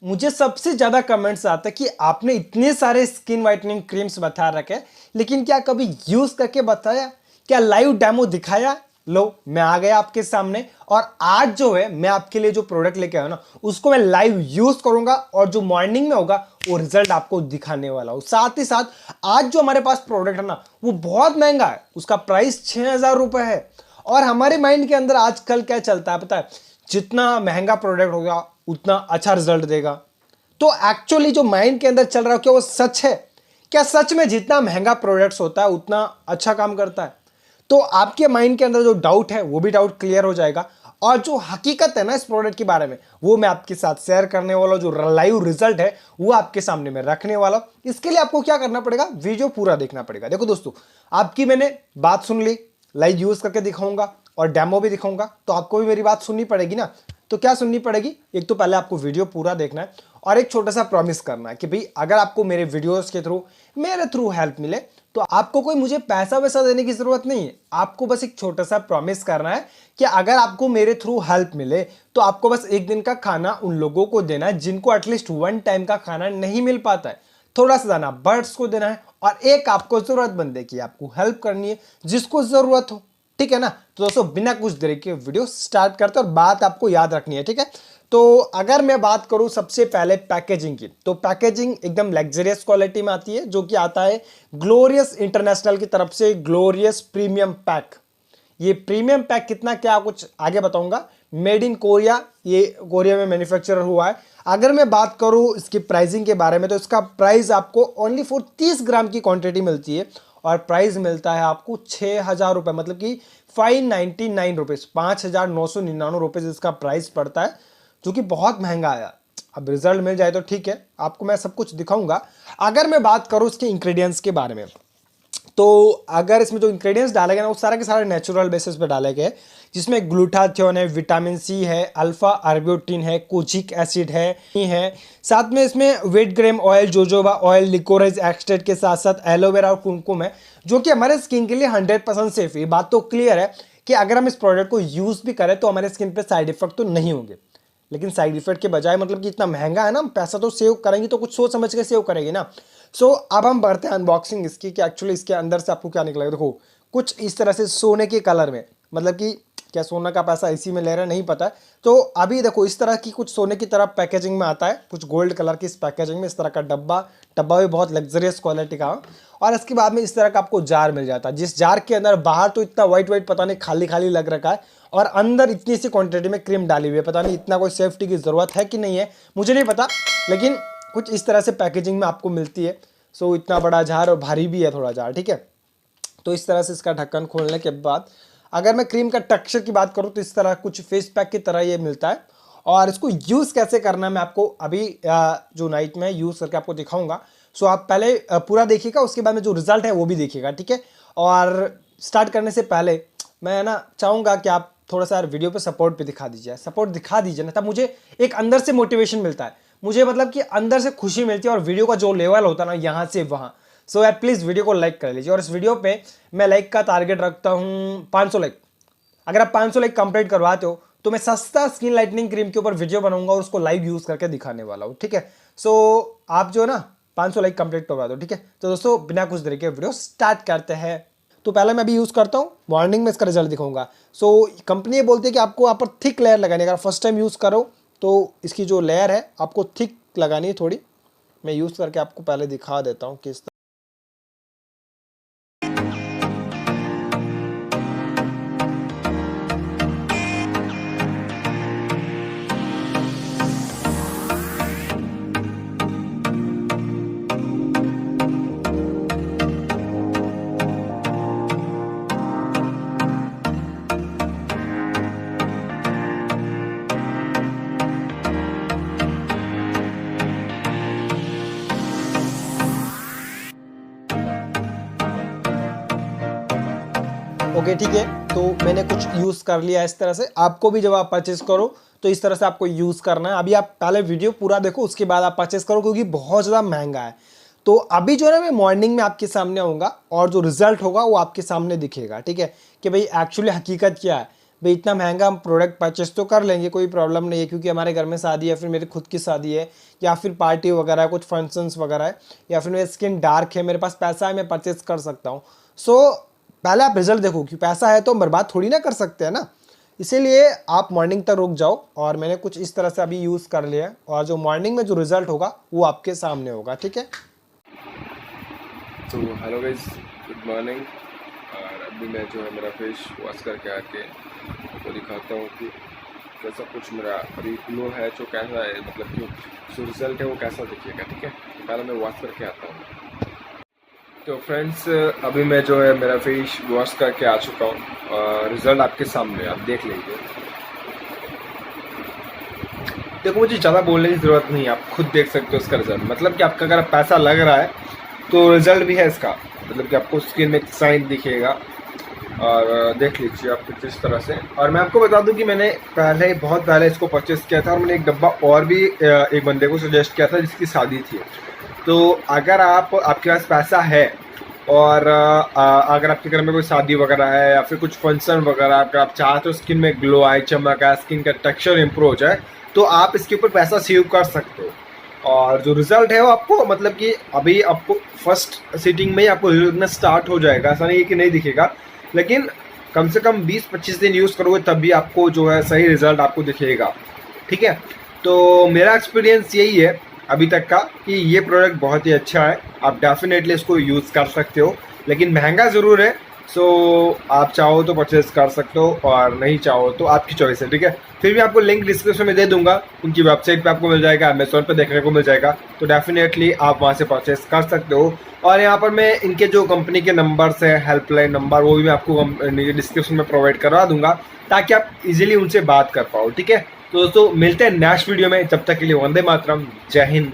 मुझे सबसे ज्यादा कमेंट्स आते हैं कि आपने इतने सारे स्किन वाइटनिंग क्रीम्स बता रखे, लेकिन क्या कभी यूज करके बताया, क्या लाइव डेमो दिखाया? लो, मैं आ गया आपके सामने और आज जो है मैं आपके लिए जो प्रोडक्ट लेके आया ना, उसको मैं लाइव यूज करूंगा और जो मॉर्निंग में होगा वो रिजल्ट आपको दिखाने वाला हूं। साथ ही साथ आज जो हमारे पास प्रोडक्ट है ना, वो बहुत महंगा है, उसका प्राइस 6,000 रुपए है। और हमारे माइंड के अंदर आजकल क्या चलता है पता है, जितना महंगा प्रोडक्ट होगा उतना अच्छा रिजल्ट देगा। तो एक्चुअली जो माइंड के अंदर चल रहा है क्या वो सच है? क्या सच में जितना महंगा प्रोडक्ट्स होता है उतना अच्छा काम करता है? तो आपके माइंड के अंदर जो डाउट है वो भी डाउट क्लियर हो जाएगा, और जो हकीकत है ना इस प्रोडक्ट के बारे में वो मैं आपके साथ शेयर करने वाला हूं। जो लाइव रिजल्ट है वो आपके सामने मैं रखने वाला हूं। इसके लिए आपको क्या करना पड़ेगा, वीडियो पूरा देखना पड़ेगा। देखो दोस्तों, आपकी मैंने बात सुन ली, लाइव यूज करके दिखाऊंगा और डेमो भी दिखाऊंगा, तो आपको भी मेरी बात सुननी पड़ेगी ना। तो क्या सुननी पड़ेगी, एक तो पहले आपको वीडियो पूरा देखना है और एक छोटा सा प्रॉमिस करना है कि भाई अगर आपको मेरे वीडियोस के थ्रू, मेरे थ्रू हेल्प मिले तो आपको कोई मुझे पैसा वैसा देने की जरूरत नहीं है। आपको बस एक छोटा सा प्रॉमिस करना है कि अगर आपको मेरे थ्रू हेल्प मिले तो आपको बस एक दिन का खाना उन लोगों को देना है जिनको एटलीस्ट वन टाइम का खाना नहीं मिल पाता है। थोड़ा सा दाना बर्ड्स को देना है और एक आपको जरूरतमंद है कि आपको हेल्प करनी है जिसको जरूरत हो। ठीक है ना? तो दोस्तों बिना कुछ देरी के वीडियो स्टार्ट करते हैं और बात आपको याद रखनी है। ठीक है? तो अगर मैं बात करूं सबसे पहले पैकेजिंग की, तो पैकेजिंग एकदम लग्जरियस क्वालिटी में आती है, जो कि आता है ग्लोरियस इंटरनेशनल की तरफ से, ग्लोरियस प्रीमियम पैक। ये प्रीमियम पैक कितना क्या कुछ आगे बताऊंगा। मेड इन कोरिया, ये कोरिया में मैन्युफैक्चर हुआ है। अगर मैं बात करूं इसकी प्राइसिंग के बारे में, तो इसका प्राइस आपको ओनली फॉर 30 ग्राम की क्वांटिटी मिलती है और प्राइस मिलता है आपको 6,000 रुपए, मतलब कि 599 रुपीज, 5,999 रुपीज इसका प्राइस पड़ता है, जो कि बहुत महंगा आया। अब रिजल्ट मिल जाए तो ठीक है, आपको मैं सब कुछ दिखाऊंगा। अगर मैं बात करूं इसके इंग्रेडिएंट्स के बारे में, तो अगर इसमें जो इंग्रेडिएंट्स डाले गए ना वो सारा के सारे नेचुरल बेसिस पे डाले गए, जिसमें ग्लूटाथियोन है, विटामिन सी है, अल्फा आर्ब्यूटिन है, कोचिक एसिड है, साथ में इसमें wheat germ oil, jojoba oil, liquorice extract के साथ साथ एलोवेरा और कुमकुम है, जो कि हमारे स्किन के लिए 100% सेफ है। ये बात तो क्लियर है कि अगर हम इस प्रोडक्ट को यूज भी करें तो हमारे स्किन पर साइड इफेक्ट तो नहीं होंगे। लेकिन साइड इफेक्ट के बजाय, मतलब कि इतना महंगा है ना, पैसा तो सेव करेंगे तो कुछ सोच समझ के सेव करेंगे ना। सो अब हम बढ़ते हैं अनबॉक्सिंग इसकी कि एक्चुअली इसके अंदर से आपको क्या निकलेगा। देखो कुछ इस तरह से सोने के कलर में, मतलब कि क्या सोना का पैसा इसी में ले रहा है नहीं पता। तो अभी देखो इस तरह की कुछ सोने की तरह पैकेजिंग में आता है, कुछ गोल्ड कलर की इस पैकेजिंग में, इस तरह का डब्बा भी बहुत लग्जरियस क्वालिटी का। और इसके बाद में इस तरह का आपको जार मिल जाता है, जिस जार के अंदर बाहर तो इतना वाइट पता नहीं खाली खाली लग रखा है, और अंदर इतनी सी क्वांटिटी में क्रीम डाली हुई है। पता नहीं इतना कोई सेफ्टी की जरूरत है कि नहीं है, मुझे नहीं पता, लेकिन कुछ इस तरह से पैकेजिंग में आपको मिलती है। सो इतना बड़ा जार और भारी भी है थोड़ा जार। ठीक है? तो इस तरह से इसका ढक्कन खोलने के बाद अगर मैं क्रीम का टेक्सचर की बात करूं तो इस तरह कुछ फेस पैक की तरह ये मिलता है। और इसको यूज़ कैसे करना है मैं आपको अभी जो नाइट में यूज़ करके आपको दिखाऊंगा। सो आप पहले पूरा देखिएगा, उसके बाद में जो रिजल्ट है वो भी देखिएगा। ठीक है? और स्टार्ट करने से पहले मैं ना चाहूँगा कि आप थोड़ा सा वीडियो पे सपोर्ट दिखा दीजिए ना, तब मुझे एक अंदर से मोटिवेशन मिलता है, मुझे मतलब कि अंदर से खुशी मिलती है, और वीडियो का जो लेवल होता है ना यहाँ से वहाँ। सो यार प्लीज़ वीडियो को लाइक कर लीजिए, और इस वीडियो पे मैं लाइक का टारगेट रखता हूँ 500 लाइक। अगर आप 500 लाइक कंप्लीट करवाते हो तो मैं सस्ता स्किन लाइटनिंग क्रीम के ऊपर वीडियो बनाऊंगा और उसको लाइव यूज़ करके दिखाने वाला हूँ। ठीक है? सो आप जो है ना 500 लाइक कंप्लीट करवा दो। ठीक है? तो दोस्तों बिना कुछ देरी के वीडियो स्टार्ट करते हैं। तो पहले मैं अभी यूज़ करता हूँ, मॉर्निंग में इसका रिजल्ट दिखाऊंगा। सो कंपनी ये बोलती है कि आपको यहाँ पर थिक लेयर लगानी है। अगर फर्स्ट टाइम यूज़ करो तो इसकी जो लेयर है आपको थिक लगानी है थोड़ी। मैं यूज़ करके आपको पहले दिखा देता हूँ किस ओके। ठीक है? तो मैंने कुछ यूज़ कर लिया इस तरह से। आपको भी जब आप परचेस करो तो इस तरह से आपको यूज़ करना है। अभी आप पहले वीडियो पूरा देखो, उसके बाद आप परचेस करो, क्योंकि बहुत ज़्यादा महंगा है। तो अभी जो है ना मैं मॉर्निंग में आपके सामने आऊँगा और जो रिजल्ट होगा वो आपके सामने दिखेगा। ठीक है? कि भाई एक्चुअली हकीकत क्या है। भाई इतना महंगा हम प्रोडक्ट परचेस तो कर लेंगे, कोई प्रॉब्लम नहीं है, क्योंकि हमारे घर में शादी है, फिर मेरी खुद की शादी है, या फिर पार्टी वगैरह है, कुछ फंक्शंस वगैरह है, या फिर मेरी स्किन डार्क है, मेरे पास पैसा है, मैं परचेस कर सकता हूँ। सो पहले आप रिजल्ट देखो, कि पैसा है तो हम बर्बाद थोड़ी ना कर सकते हैं ना। इसीलिए आप मॉर्निंग तक रुक जाओ, और मैंने कुछ इस तरह से अभी यूज़ कर लिया है, और जो मॉर्निंग में जो रिजल्ट होगा वो आपके सामने होगा, ठीक है। तो हेलो गाइस, गुड मॉर्निंग। और अभी मैं जो है मेरा फेस वॉश करके आके आपको दिखाता हूँ कि कैसा कुछ मेरा अभी ग्लो है, जो कैसा है, मतलब कि जो रिज़ल्ट है वो कैसा दिखेगा, ठीक है। तो पहले मैं वॉश करके आता हूँ। तो फ्रेंड्स, अभी मैं जो है मेरा फेस वॉश करके आ चुका हूँ, और रिज़ल्ट आपके सामने आप देख लीजिए। देखो, मुझे ज़्यादा बोलने की ज़रूरत नहीं है, आप खुद देख सकते हो इसका रिज़ल्ट। मतलब कि आपका अगर पैसा लग रहा है तो रिजल्ट भी है इसका, मतलब कि आपको स्किन में साइन दिखेगा, और देख लीजिए आप कुछ इस तरह से। और मैं आपको बता दूं कि मैंने बहुत पहले इसको परचेस किया था, और मैंने एक डब्बा और भी एक बंदे को सजेस्ट किया था जिसकी शादी थी। तो अगर आपके पास पैसा है, और अगर आपके घर में कोई शादी वगैरह है, या फिर कुछ फंक्शन वगैरह, अगर आप चाहते हो स्किन में ग्लो आए, चमक आए, स्किन का टेक्सचर इंप्रूव हो जाए, तो आप इसके ऊपर पैसा सेव कर सकते हो। और जो रिजल्ट है वो आपको, मतलब कि अभी आपको फर्स्ट सीटिंग में ही आपको दिखना स्टार्ट हो जाएगा। ऐसा नहीं है कि नहीं दिखेगा, लेकिन कम से कम 20-25 दिन यूज़ करोगे तब भी आपको जो है सही रिजल्ट आपको दिखेगा, ठीक है। तो मेरा एक्सपीरियंस यही है अभी तक का, कि ये प्रोडक्ट बहुत ही अच्छा है, आप डेफिनेटली इसको यूज़ कर सकते हो, लेकिन महंगा ज़रूर है। सो आप चाहो तो परचेज कर सकते हो, और नहीं चाहो तो आपकी चॉइस है, ठीक है। फिर भी आपको लिंक डिस्क्रिप्शन में दे दूंगा, उनकी वेबसाइट पे आपको मिल जाएगा, अमेज़ॉन पे देखने को मिल जाएगा, तो डेफिनेटली आप वहाँ से परचेज कर सकते हो। और यहाँ पर मैं इनके जो कंपनी के नंबर्स है, हेल्पलाइन नंबर, वो भी मैं आपको डिस्क्रिप्शन में प्रोवाइड करवा दूंगा, ताकि आप इजीली उनसे बात कर पाओ, ठीक है। तो दोस्तों, मिलते हैं नेक्स्ट वीडियो में, तब तक के लिए वंदे मातरम, जय हिंद।